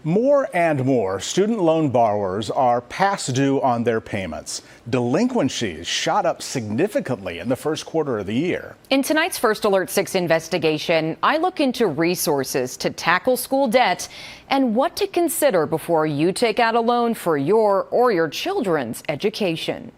More and more student loan borrowers are past due on their payments. Delinquencies shot up significantly in the first quarter of the year. In tonight's First Alert 6 investigation, I look into resources to tackle school debt and what to consider before you take out a loan for your or your children's education.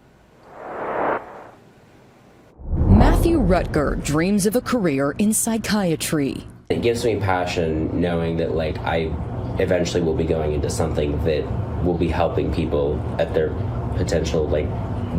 Matthew Rutger dreams of a career in psychiatry. It gives me passion knowing that I eventually will be going into something that will be helping people at their potential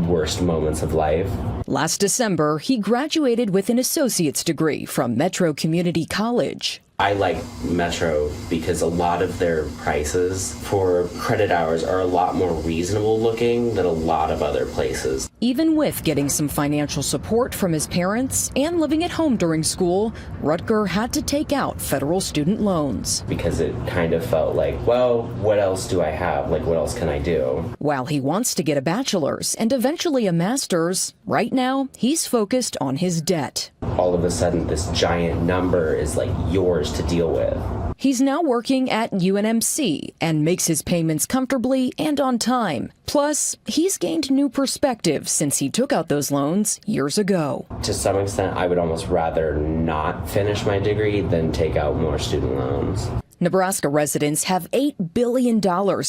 worst moments of life. Last December, he graduated with an associate's degree from Metro Community College. I like Metro because a lot of their prices for credit hours are a lot more reasonable looking than a lot of other places. Even with getting some financial support from his parents and living at home during school, Rutger had to take out federal student loans. Because it kind of felt what else do I have? What else can I do? While he wants to get a bachelor's and eventually a master's, right now he's focused on his debt. All of a sudden, this giant number is yours to deal with. He's now working at UNMC and makes his payments comfortably and on time. Plus, he's gained new perspective since he took out those loans years ago. To some extent, I would almost rather not finish my degree than take out more student loans. Nebraska residents have $8 billion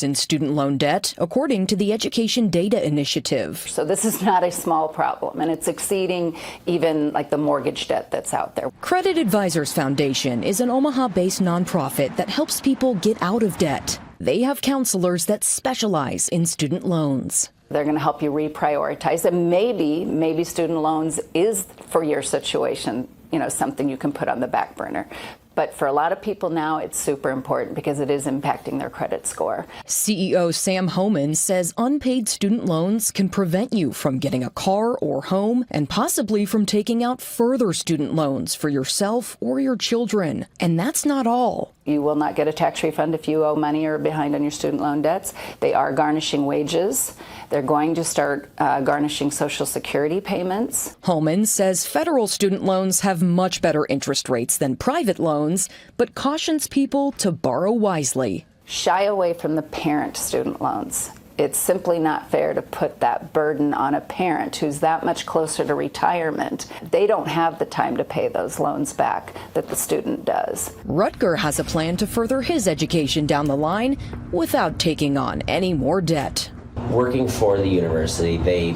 in student loan debt, according to the Education Data Initiative. So this is not a small problem, and it's exceeding even the mortgage debt that's out there. Credit Advisors Foundation is an Omaha-based nonprofit that helps people get out of debt. They have counselors that specialize in student loans. They're going to help you reprioritize, and maybe student loans is, for your situation, something you can put on the back burner. But for a lot of people now, it's super important because it is impacting their credit score. CEO Sam Homan says unpaid student loans can prevent you from getting a car or home and possibly from taking out further student loans for yourself or your children. And that's not all. You will not get a tax refund if you owe money or are behind on your student loan debts. They are garnishing wages. They're going to start garnishing Social Security payments. Holman says federal student loans have much better interest rates than private loans, but cautions people to borrow wisely. Shy away from the parent student loans. It's simply not fair to put that burden on a parent who's that much closer to retirement. They don't have the time to pay those loans back that the student does. Rutger has a plan to further his education down the line without taking on any more debt. Working for the university, they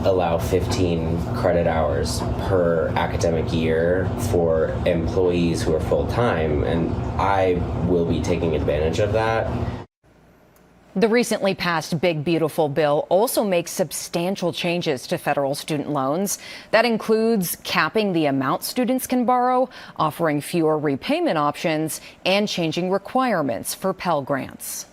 allow 15 credit hours per academic year for employees who are full-time, and I will be taking advantage of that. The recently passed Big Beautiful Bill also makes substantial changes to federal student loans. That includes capping the amount students can borrow, offering fewer repayment options, and changing requirements for Pell Grants.